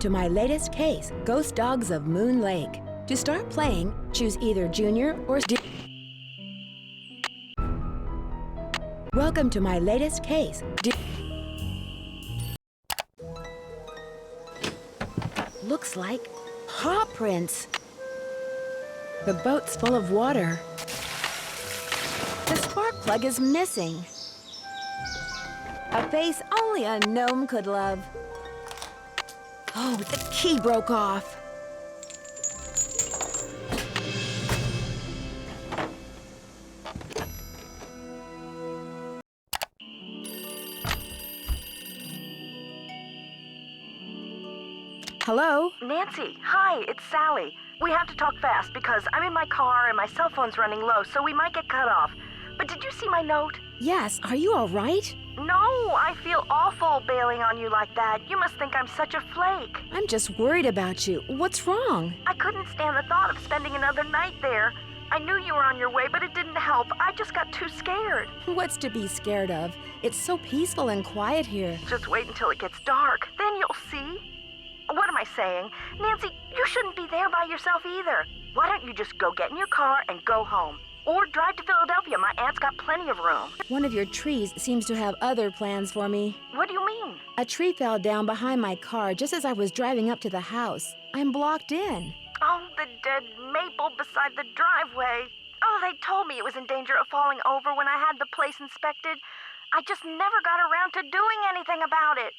To my latest case, Ghost Dogs of Moon Lake. To start playing, choose either Junior or... Welcome to my latest case. Looks like paw prints. The boat's full of water. The spark plug is missing. A face only a gnome could love. Oh, the key broke off. Hello? Nancy, hi, it's Sally. We have to talk fast because I'm in my car and my cell phone's running low, so we might get cut off. But did you see my note? Yes, are you all right? No, I feel awful bailing on you like that. You must think I'm such a flake. I'm just worried about you. What's wrong? I couldn't stand the thought of spending another night there. I knew you were on your way, but it didn't help. I just got too scared. What's to be scared of? It's so peaceful and quiet here. Just wait until it gets dark. Then you'll see. What am I saying? Nancy, you shouldn't be there by yourself either. Why don't you just go get in your car and go home? Or drive to Philadelphia. My aunt's got plenty of room. One of your trees seems to have other plans for me. What do you mean? A tree fell down behind my car just as I was driving up to the house. I'm blocked in. Oh, the dead maple beside the driveway. Oh, they told me it was in danger of falling over when I had the place inspected. I just never got around to doing anything about it.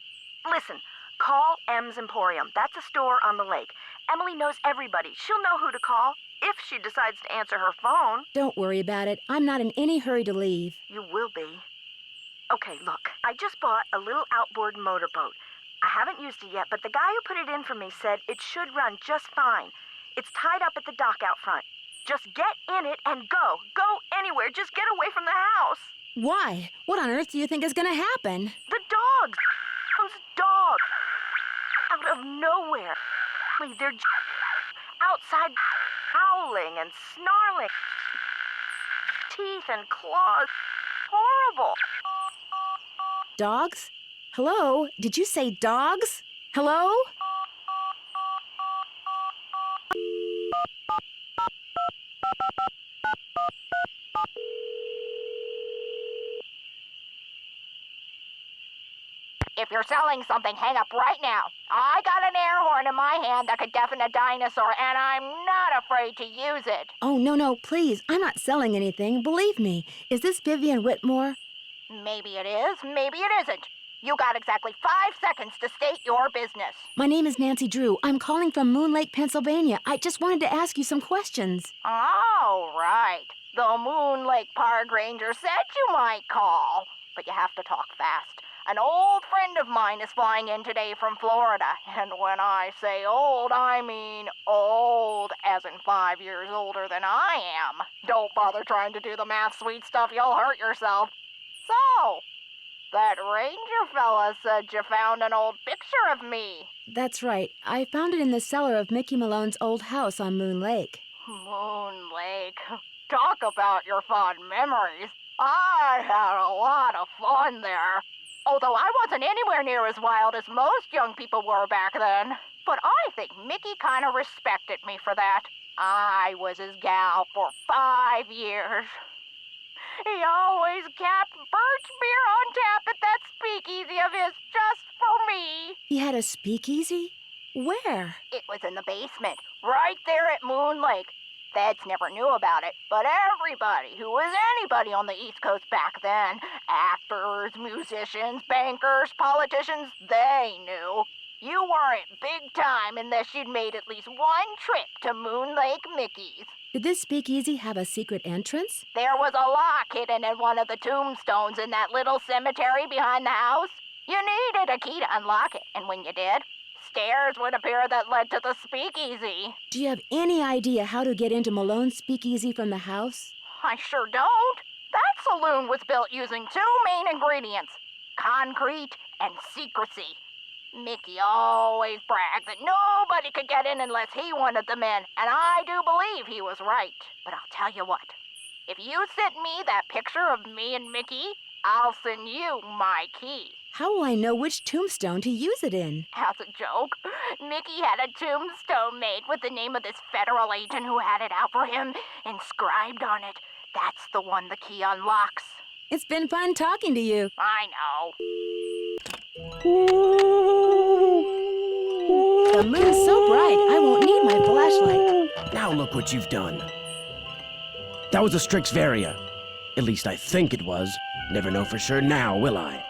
Listen, call M's Emporium. That's a store on the lake. Emily knows everybody. She'll know who to call if she decides to answer her phone. Don't worry about it. I'm not in any hurry to leave. You will be. Okay, look, I just bought a little outboard motorboat. I haven't used it yet, but the guy who put it in for me said it should run just fine. It's tied up at the dock out front. Just get in it and go. Go anywhere. Just get away from the house. Why? What on earth do you think is gonna happen? The dogs. Those dogs. Out of nowhere. They're outside howling and snarling. Teeth and claws. Horrible. Dogs? Hello? Did you say dogs? Hello? If you're selling something, hang up right now. I got an air horn in my hand that could deafen a dinosaur, and I'm not afraid to use it. Oh, no, please. I'm not selling anything. Believe me. Is this Vivian Whitmore? Maybe it is, maybe it isn't. You got exactly 5 seconds to state your business. My name is Nancy Drew. I'm calling from Moon Lake, Pennsylvania. I just wanted to ask you some questions. Oh, right. The Moon Lake Park Ranger said you might call. But you have to talk fast. An old friend of mine is flying in today from Florida. And when I say old, I mean old, as in 5 years older than I am. Don't bother trying to do the math, sweet stuff. You'll hurt yourself. So, that ranger fella said you found an old picture of me. That's right. I found it in the cellar of Mickey Malone's old house on Moon Lake. Moon Lake. Talk about your fond memories. I had a lot of fun there. Although I wasn't anywhere near as wild as most young people were back then. But I think Mickey kind of respected me for that. I was his gal for 5 years. He always kept birch beer on tap at that speakeasy of his just for me. He had a speakeasy? Where? It was in the basement, right there at Moon Lake. Feds never knew about it, but everybody who was anybody on the East Coast back then, actors, musicians, bankers, politicians, they knew. You weren't big time unless you'd made at least one trip to Moon Lake Mickey's. Did this speakeasy have a secret entrance? There was a lock hidden in one of the tombstones in that little cemetery behind the house. You needed a key to unlock it, and when you did, stairs would appear that led to the speakeasy. Do you have any idea how to get into Malone's speakeasy from the house? I sure don't. That saloon was built using 2 main ingredients, concrete and secrecy. Mickey always bragged that nobody could get in unless he wanted them in, and I do believe he was right. But I'll tell you what, if you send me that picture of me and Mickey, I'll send you my key. How will I know which tombstone to use it in? As a joke, Mickey had a tombstone made with the name of this federal agent who had it out for him inscribed on it. That's the one the key unlocks. It's been fun talking to you. I know. The moon's so bright, I won't need my flashlight. Now look what you've done. That was a Strixvaria. At least I think it was. Never know for sure now, will I?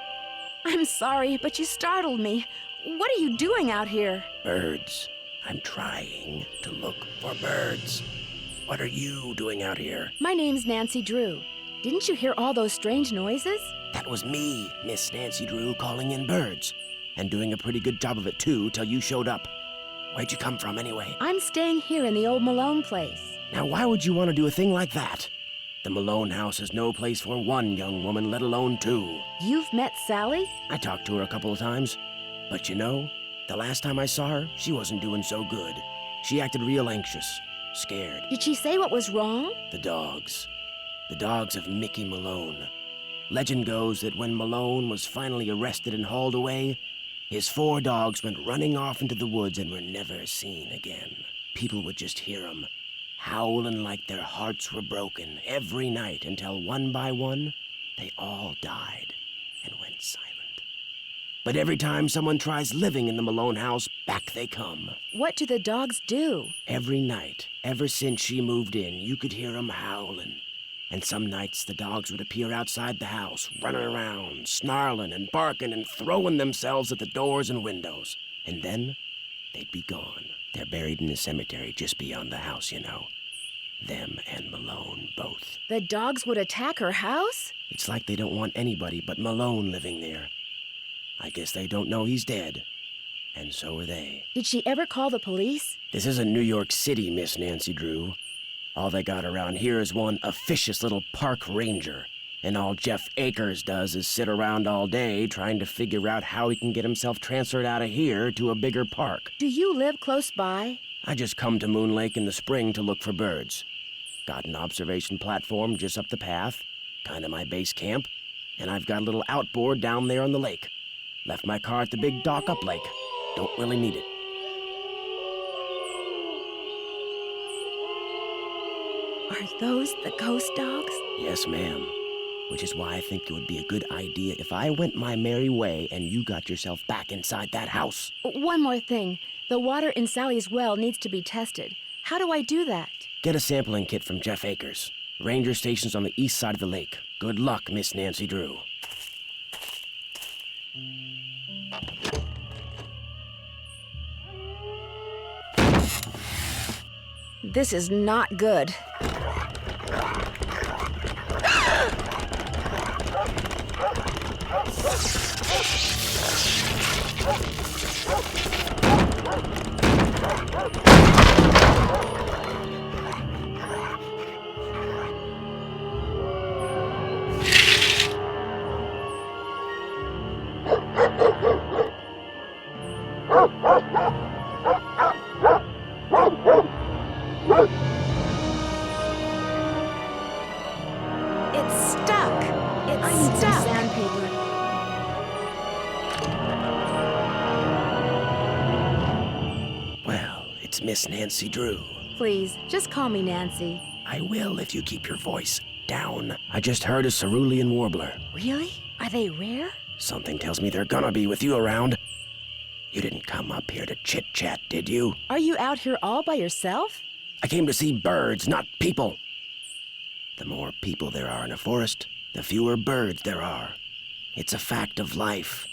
I'm sorry, but you startled me. What are you doing out here? Birds. I'm trying to look for birds. What are you doing out here? My name's Nancy Drew. Didn't you hear all those strange noises? That was me, Miss Nancy Drew, calling in birds. And doing a pretty good job of it, too, till you showed up. Where'd you come from, anyway? I'm staying here in the old Malone place. Now, why would you want to do a thing like that? The Malone house is no place for one young woman, let alone two. You've met Sally? I talked to her a couple of times. But you know, the last time I saw her, she wasn't doing so good. She acted real anxious, scared. Did she say what was wrong? The dogs. The dogs of Mickey Malone. Legend goes that when Malone was finally arrested and hauled away, his 4 dogs went running off into the woods and were never seen again. People would just hear them, howling like their hearts were broken every night until one by one, they all died and went silent. But every time someone tries living in the Malone house, back they come. What do the dogs do? Every night, ever since she moved in, you could hear them howling. And some nights the dogs would appear outside the house, running around, snarling and barking and throwing themselves at the doors and windows. And then they'd be gone. They're buried in the cemetery just beyond the house, you know. Them and Malone both. The dogs would attack her house? It's like they don't want anybody but Malone living there. I guess they don't know he's dead. And so are they. Did she ever call the police? This isn't New York City, Miss Nancy Drew. All they got around here is one officious little park ranger. And all Jeff Akers does is sit around all day trying to figure out how he can get himself transferred out of here to a bigger park. Do you live close by? I just come to Moon Lake in the spring to look for birds. Got an observation platform just up the path, kind of my base camp, and I've got a little outboard down there on the lake. Left my car at the big dock up lake. Don't really need it. Are those the ghost dogs? Yes, ma'am. Which is why I think it would be a good idea if I went my merry way and you got yourself back inside that house. One more thing. The water in Sally's well needs to be tested. How do I do that? Get a sampling kit from Jeff Akers. Ranger station's on the east side of the lake. Good luck, Miss Nancy Drew. This is not good. It's stuck. I need some sandpaper. Well, it's Miss Nancy Drew. Please, just call me Nancy. I will if you keep your voice down. I just heard a cerulean warbler. Really? Are they rare? Something tells me they're gonna be with you around. You didn't come up here to chit-chat, did you? Are you out here all by yourself? I came to see birds, not people. The more people there are in a forest, the fewer birds there are. It's a fact of life.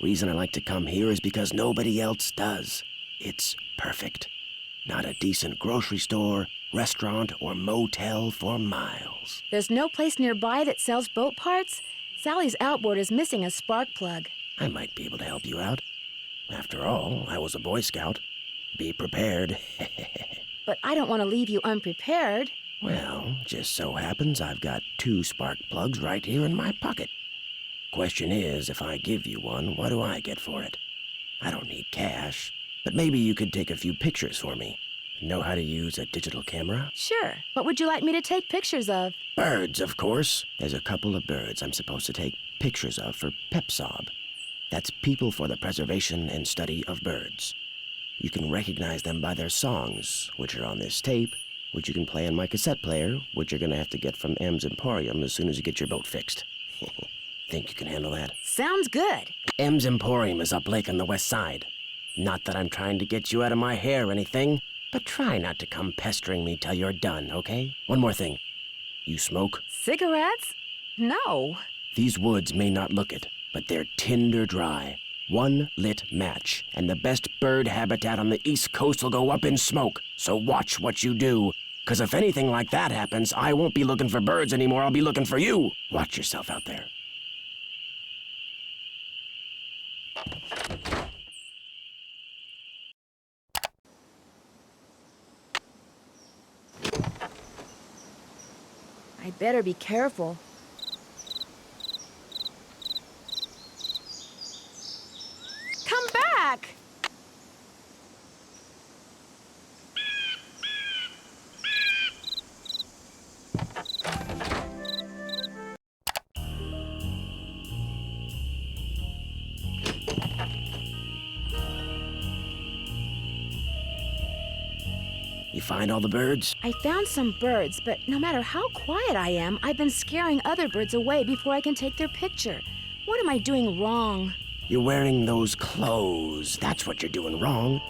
Reason I like to come here is because nobody else does. It's perfect. Not a decent grocery store, restaurant, or motel for miles. There's no place nearby that sells boat parts? Sally's outboard is missing a spark plug. I might be able to help you out. After all, I was a Boy Scout. Be prepared. But I don't want to leave you unprepared. Well, just so happens I've got 2 spark plugs right here in my pocket. Question is, if I give you one, what do I get for it? I don't need cash, but maybe you could take a few pictures for me. Know how to use a digital camera? Sure. What would you like me to take pictures of? Birds, of course. There's a couple of birds I'm supposed to take pictures of for PepSob. That's People for the Preservation and Study of Birds. You can recognize them by their songs, which are on this tape, which you can play on my cassette player, which you're gonna have to get from M's Emporium as soon as you get your boat fixed. Think you can handle that? Sounds good. M's Emporium is up lake on the west side. Not that I'm trying to get you out of my hair or anything, but try not to come pestering me till you're done, okay? One more thing. You smoke? Cigarettes? No. These woods may not look it, but they're tinder dry. One lit match, and the best bird habitat on the East Coast will go up in smoke. So watch what you do, 'cause if anything like that happens, I won't be looking for birds anymore, I'll be looking for you. Watch yourself out there. I better be careful. Come back! You find all the birds? I found some birds, but no matter how quiet I am, I've been scaring other birds away before I can take their picture. What am I doing wrong? You're wearing those clothes. That's what you're doing wrong.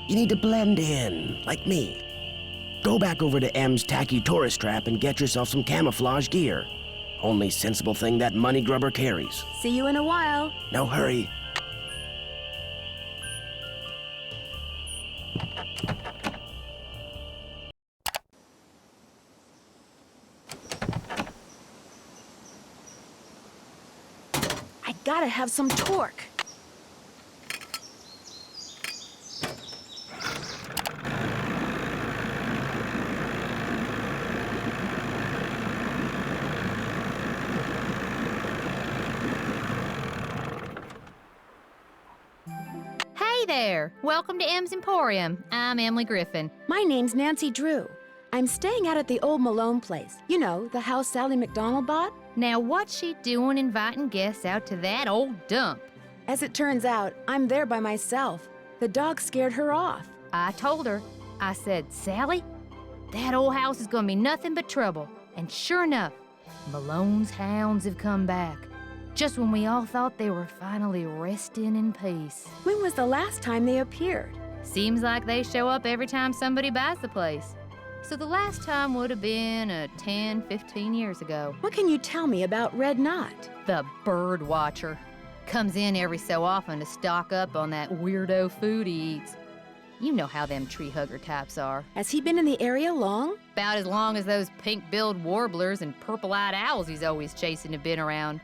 You need to blend in, like me. Go back over to M's tacky tourist trap and get yourself some camouflage gear. Only sensible thing that money grubber carries. See you in a while. No hurry. I gotta have some torque. Hey there! Welcome to M's Emporium. I'm Emily Griffin. My name's Nancy Drew. I'm staying out at the old Malone place. You know, the house Sally McDonald bought? Now, what's she doing inviting guests out to that old dump? As it turns out, I'm there by myself. The dog scared her off. I told her, I said, Sally, that old house is gonna be nothing but trouble. And sure enough, Malone's hounds have come back. Just when we all thought they were finally resting in peace. When was the last time they appeared? Seems like they show up every time somebody buys the place. So the last time would have been 10, 15 years ago. What can you tell me about Red Knot? The bird watcher. Comes in every so often to stock up on that weirdo food he eats. You know how them tree hugger types are. Has he been in the area long? About as long as those pink-billed warblers and purple-eyed owls he's always chasing have been around.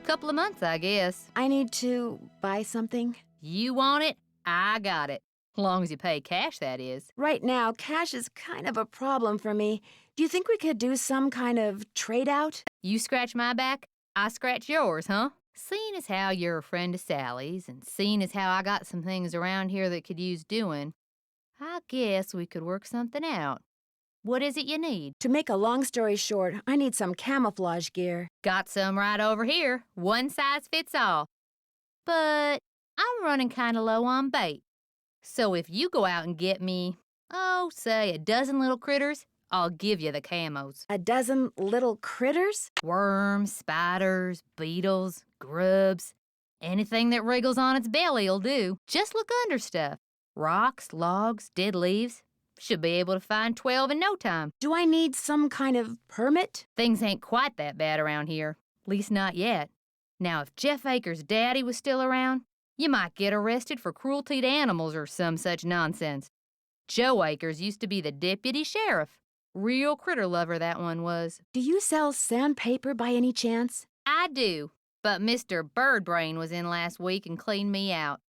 Couple of months, I guess. I need to buy something. You want it? I got it. Long as you pay cash, that is. Right now, cash is kind of a problem for me. Do you think we could do some kind of trade-out? You scratch my back, I scratch yours, huh? Seeing as how you're a friend of Sally's, and seeing as how I got some things around here that could use doing, I guess we could work something out. What is it you need? To make a long story short, I need some camouflage gear. Got some right over here. One size fits all. But I'm running kind of low on bait. So if you go out and get me, say a dozen little critters, I'll give you the camos. A dozen little critters? Worms, spiders, beetles, grubs. Anything that wriggles on its belly'll do. Just look under stuff. Rocks, logs, dead leaves. Should be able to find 12 in no time. Do I need some kind of permit? Things ain't quite that bad around here. Least not yet. Now, if Jeff Akers' daddy was still around, you might get arrested for cruelty to animals or some such nonsense. Joe Akers used to be the deputy sheriff. Real critter lover, that one was. Do you sell sandpaper by any chance? I do, but Mr. Birdbrain was in last week and cleaned me out.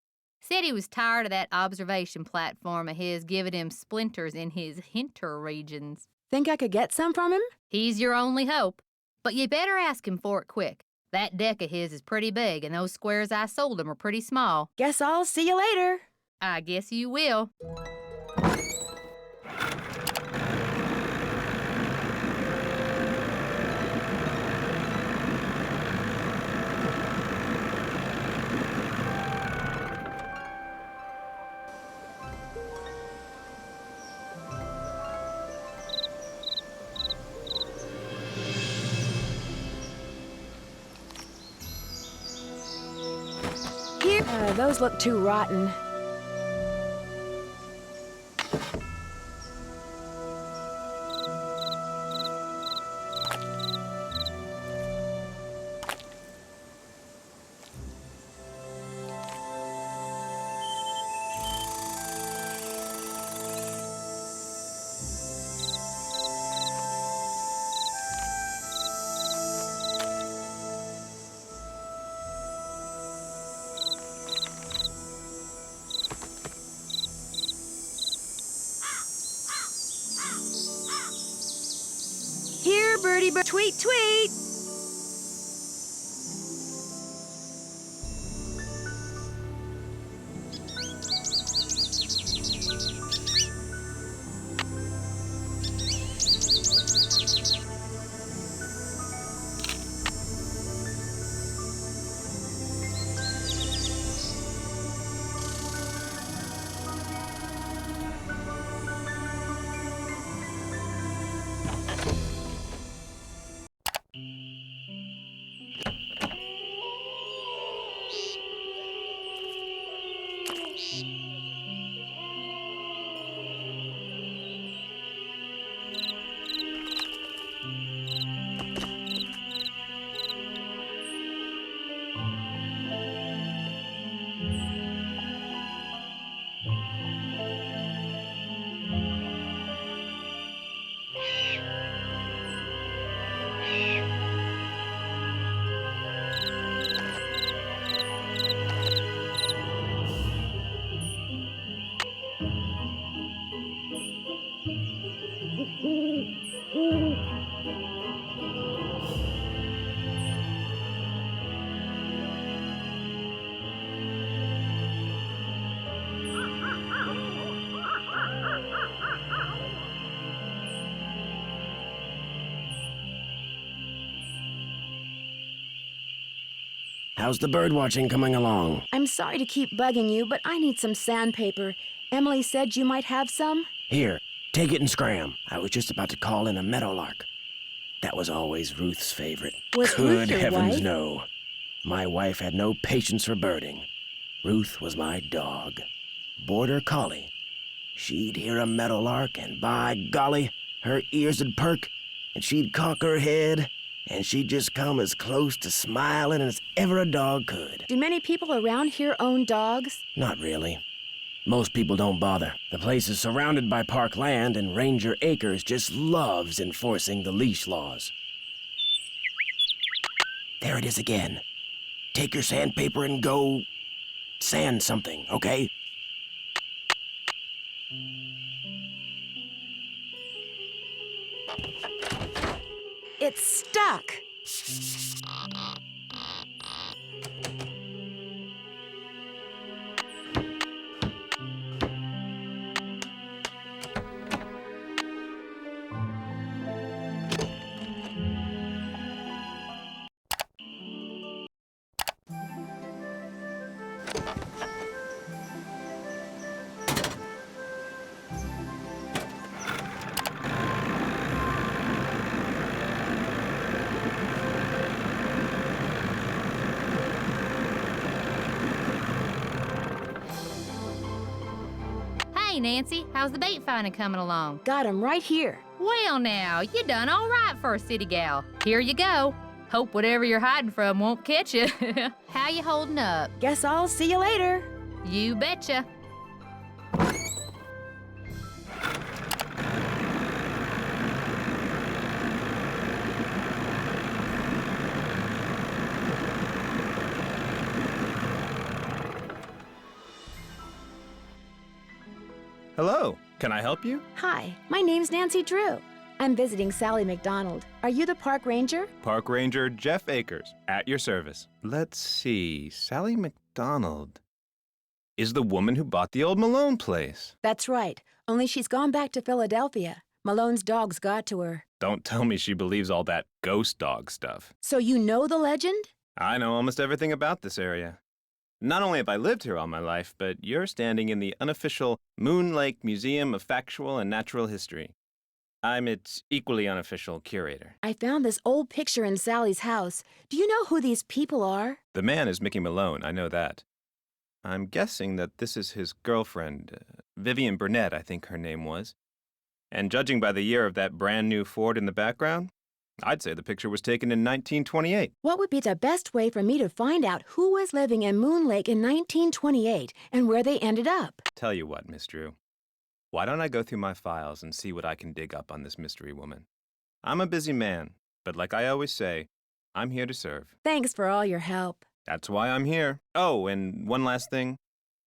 Said he was tired of that observation platform of his giving him splinters in his hinter regions. Think I could get some from him? He's your only hope, but you better ask him for it quick. That deck of his is pretty big, and those squares I sold him are pretty small. Guess I'll see you later. I guess you will. Those look too rotten. Here, birdie, tweet, tweet! How's the bird watching coming along? I'm sorry to keep bugging you, but I need some sandpaper. Emily said you might have some. Here, take it and scram. I was just about to call in a meadowlark. That was always Ruth's favorite. Was Good Ruth your heavens, wife? no. My wife had no patience for birding. Ruth was my dog. Border collie. She'd hear a meadowlark, and by golly, her ears'd perk, and she'd cock her head, and she'd just come as close to smiling as ever a dog could. Do many people around here own dogs? Not really. Most people don't bother. The place is surrounded by park land, and Ranger Acres just loves enforcing the leash laws. There it is again. Take your sandpaper and go sand something, okay? It's stuck. Hey, Nancy, how's the bait finding coming along? Got 'em right here. Well, now, you done all right for a city gal. Here you go. Hope whatever you're hiding from won't catch you. How you holding up? Guess I'll see you later. You betcha. Hello, can I help you? Hi, my name's Nancy Drew. I'm visiting Sally McDonald. Are you the park ranger? Park Ranger Jeff Akers, at your service. Let's see, Sally McDonald is the woman who bought the old Malone place. That's right, only she's gone back to Philadelphia. Malone's dogs got to her. Don't tell me she believes all that ghost dog stuff. So you know the legend? I know almost everything about this area. Not only have I lived here all my life, but you're standing in the unofficial Moon Lake Museum of Factual and Natural History. I'm its equally unofficial curator. I found this old picture in Sally's house. Do you know who these people are? The man is Mickey Malone, I know that. I'm guessing that this is his girlfriend, Vivian Burnett, I think her name was. And judging by the year of that brand new Ford in the background, I'd say the picture was taken in 1928. What would be the best way for me to find out who was living in Moon Lake in 1928 and where they ended up? Tell you what, Miss Drew. Why don't I go through my files and see what I can dig up on this mystery woman? I'm a busy man, but like I always say, I'm here to serve. Thanks for all your help. That's why I'm here. Oh, and one last thing.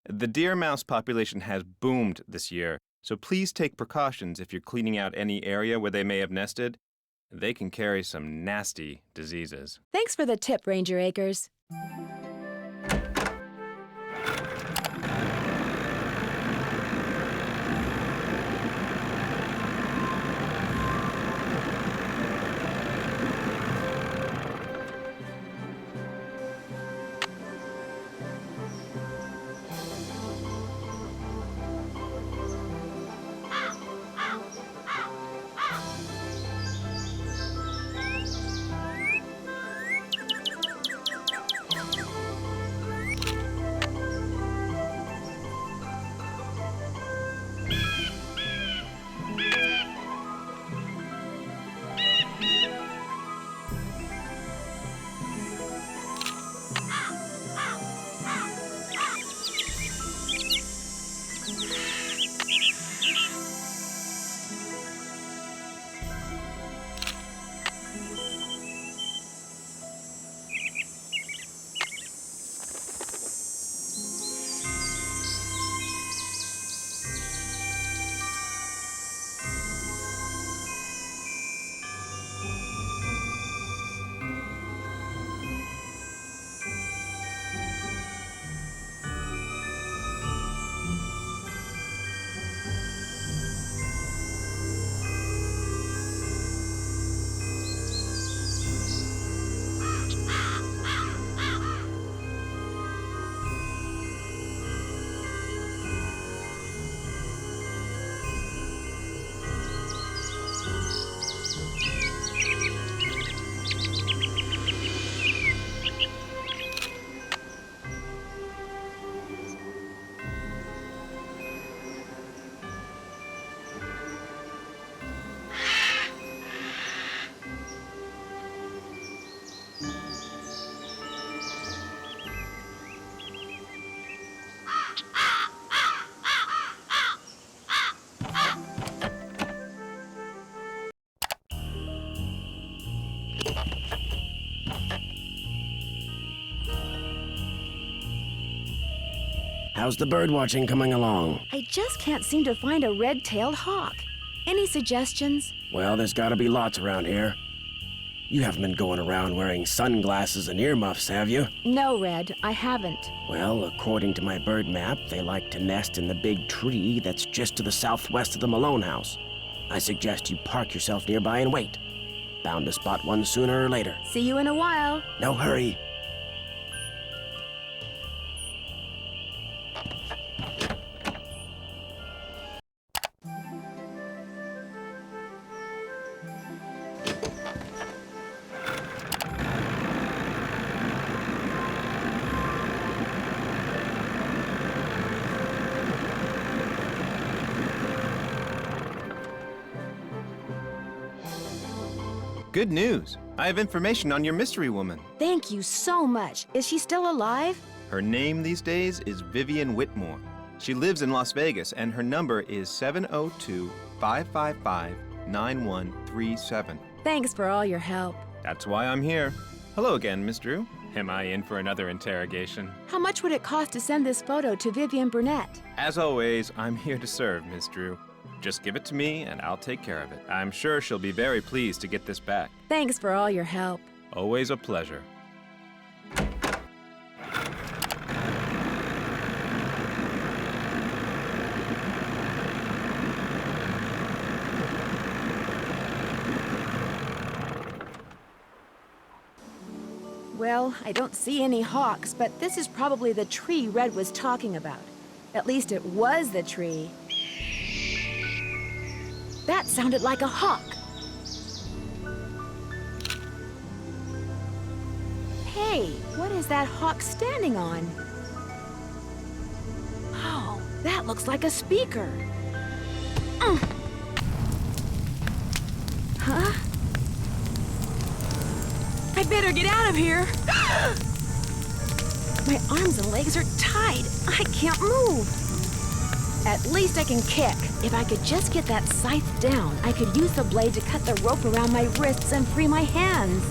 The deer mouse population has boomed this year, so please take precautions if you're cleaning out any area where they may have nested. They can carry some nasty diseases. Thanks for the tip, Ranger Akers. How's the bird watching coming along? I just can't seem to find a red-tailed hawk. Any suggestions? Well, there's gotta be lots around here. You haven't been going around wearing sunglasses and earmuffs, have you? No, Red, I haven't. Well, according to my bird map, they like to nest in the big tree that's just to the southwest of the Malone house. I suggest you park yourself nearby and wait. Bound to spot one sooner or later. See you in a while. No hurry. Good news. I have information on your mystery woman. Thank you so much. Is she still alive? Her name these days is Vivian Whitmore. She lives in Las Vegas, and her number is 702-555-9137. Thanks for all your help. That's why I'm here. Hello again, Miss Drew. Am I in for another interrogation? How much would it cost to send this photo to Vivian Burnett? As always, I'm here to serve, Miss Drew. Just give it to me, and I'll take care of it. I'm sure she'll be very pleased to get this back. Thanks for all your help. Always a pleasure. Well, I don't see any hawks, but this is probably the tree Red was talking about. At least it was the tree. That sounded like a hawk. Hey, what is that hawk standing on? That looks like a speaker. Huh? I better get out of here. My arms and legs are tied. I can't move. At least I can kick. If I could just get that scythe down, I could use the blade to cut the rope around my wrists and free my hands.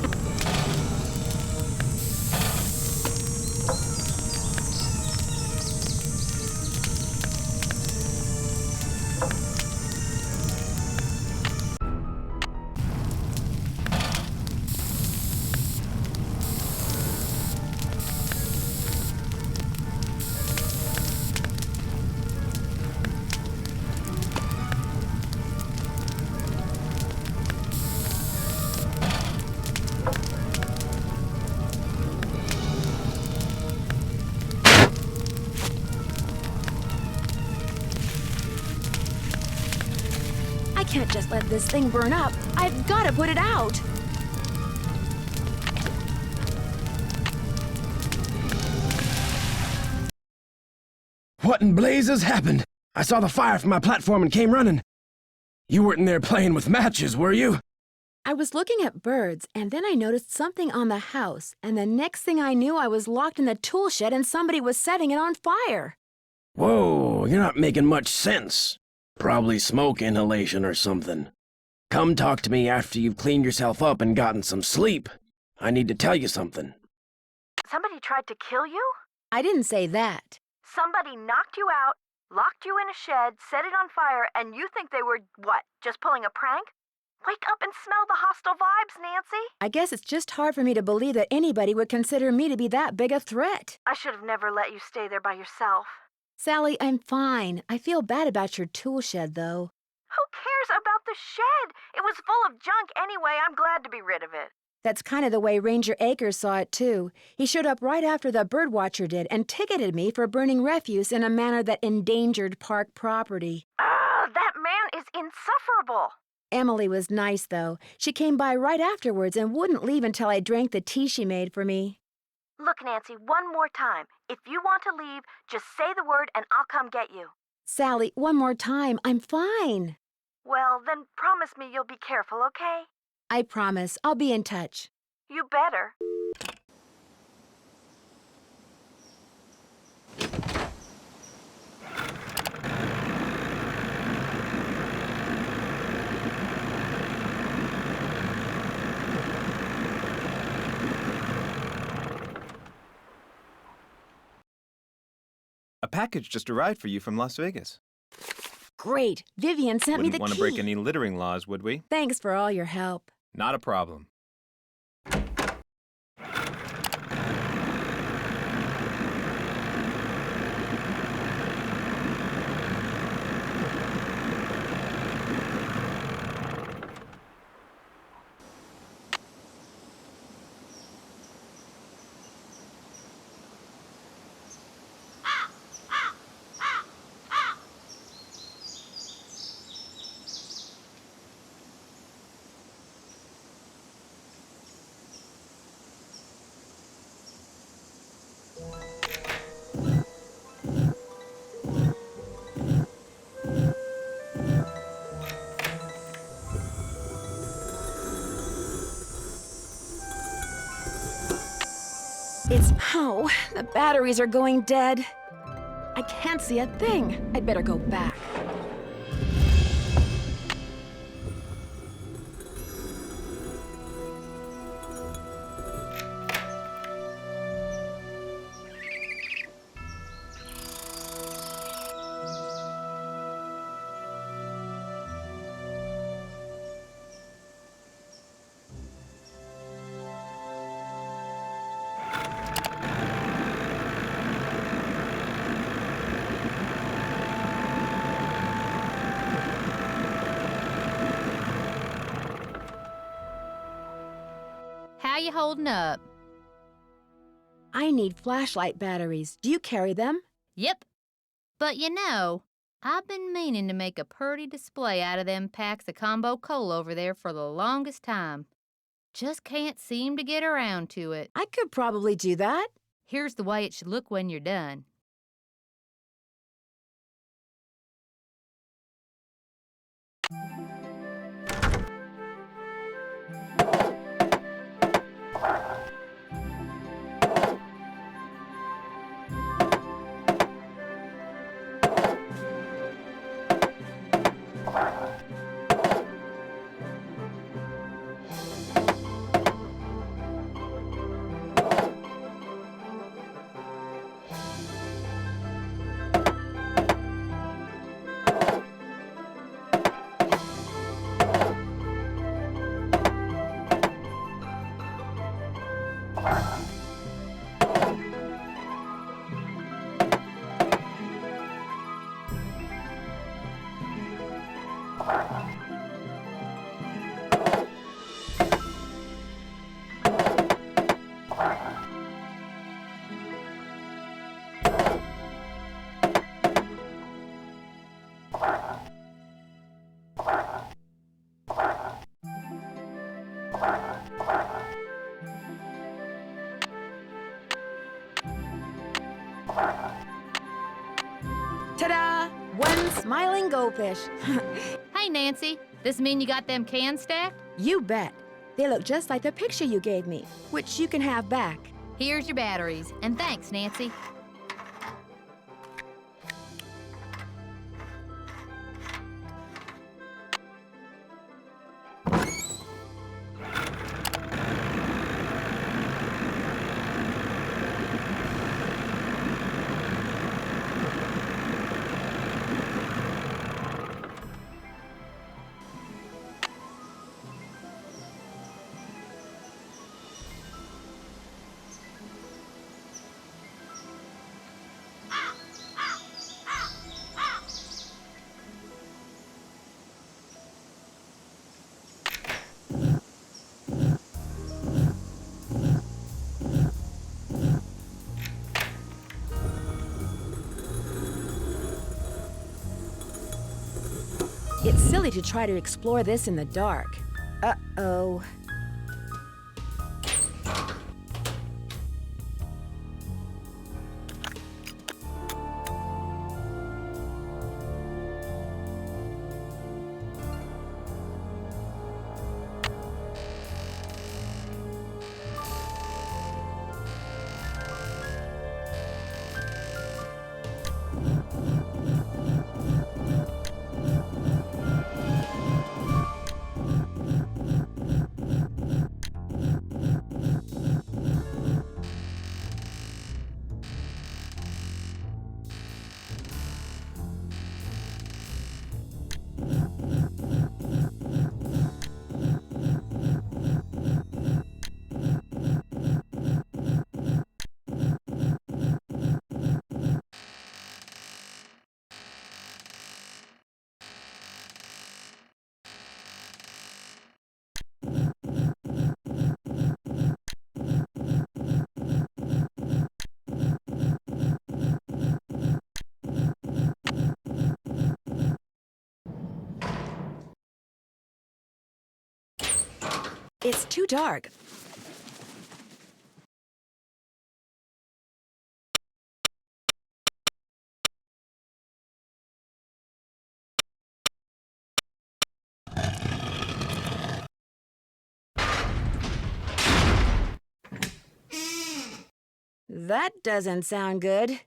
I can't just let this thing burn up. I've got to put it out. What in blazes happened? I saw the fire from my platform and came running. You weren't in there playing with matches, were you? I was looking at birds, and then I noticed something on the house, and the next thing I knew, I was locked in the tool shed and somebody was setting it on fire. Whoa, you're not making much sense. Probably smoke inhalation or something. Come talk to me after you've cleaned yourself up and gotten some sleep. I need to tell you something. Somebody tried to kill you? I didn't say that. Somebody knocked you out, locked you in a shed, set it on fire, and you think they were, what, just pulling a prank? Wake up and smell the hostile vibes, Nancy. I guess it's just hard for me to believe that anybody would consider me to be that big a threat. I should have never let you stay there by yourself. Sally, I'm fine. I feel bad about your tool shed, though. Who cares about the shed? It was full of junk anyway. I'm glad to be rid of it. That's kind of the way Ranger Akers saw it, too. He showed up right after the birdwatcher did and ticketed me for burning refuse in a manner that endangered park property. That man is insufferable. Emily was nice, though. She came by right afterwards and wouldn't leave until I drank the tea she made for me. Look, Nancy, one more time. If you want to leave, just say the word and I'll come get you. Sally, one more time. I'm fine. Well, then promise me you'll be careful, okay? I promise. I'll be in touch. You better. A package just arrived for you from Las Vegas. Great. Vivian sent me Wouldn't the want key. to break any littering laws, would we? Thanks for all your help. Not a problem. The batteries are going dead. I can't see a thing. I'd better go back. How you holding up? I need flashlight batteries. Do you carry them? Yep. But you know, I've been meaning to make a purty display out of them packs of combo coal over there for the longest time. Just can't seem to get around to it. I could probably do that. Here's the way it should look when you're done. Ta-da! One smiling goldfish. Hey, Nancy, this mean you got them cans stacked? You bet. They look just like the picture you gave me, which you can have back. Here's your batteries, and thanks, Nancy. It's silly to try to explore this in the dark. Uh-oh. It's too dark. That doesn't sound good.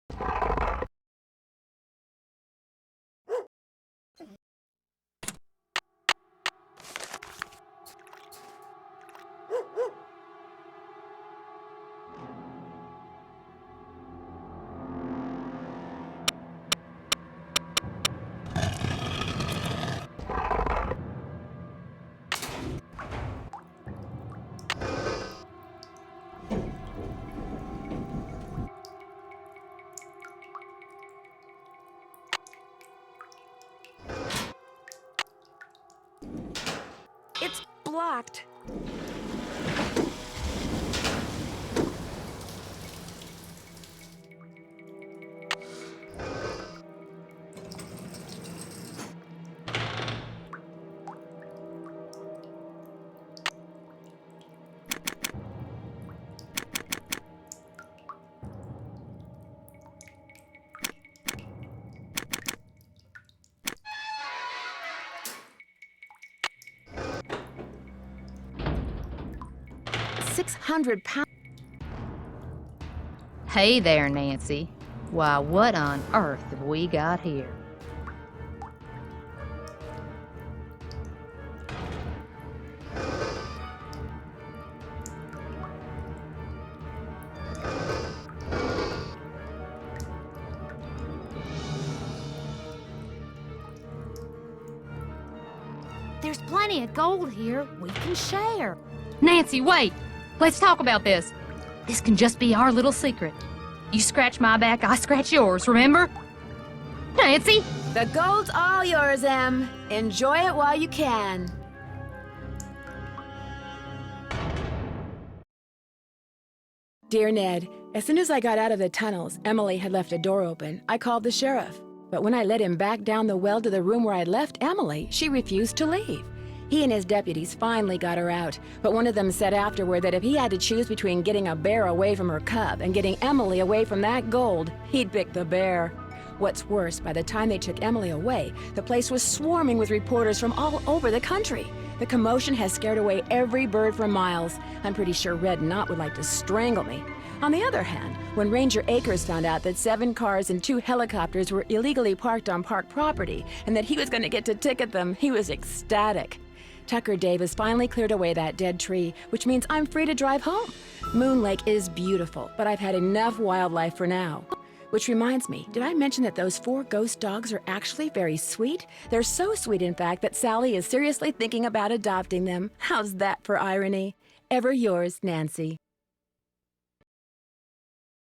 It's blocked. £600. Hey there, Nancy. Why, what on earth have we got here? There's plenty of gold here. We can share. Nancy, wait! Let's talk about this. This can just be our little secret. You scratch my back, I scratch yours, remember? Nancy! The gold's all yours, Em. Enjoy it while you can. Dear Ned, as soon as I got out of the tunnels, Emily had left a door open. I called the sheriff. But when I led him back down the well to the room where I'd left Emily, she refused to leave. He and his deputies finally got her out, but one of them said afterward that if he had to choose between getting a bear away from her cub and getting Emily away from that gold, he'd pick the bear. What's worse, by the time they took Emily away, the place was swarming with reporters from all over the country. The commotion has scared away every bird for miles. I'm pretty sure Red Knot would like to strangle me. On the other hand, when Ranger Akers found out that 7 cars and 2 helicopters were illegally parked on park property and that he was going to get to ticket them, he was ecstatic. Tucker Davis finally cleared away that dead tree, which means I'm free to drive home. Moon Lake is beautiful, but I've had enough wildlife for now. Which reminds me, did I mention that those 4 ghost dogs are actually very sweet? They're so sweet, in fact, that Sally is seriously thinking about adopting them. How's that for irony? Ever yours, Nancy.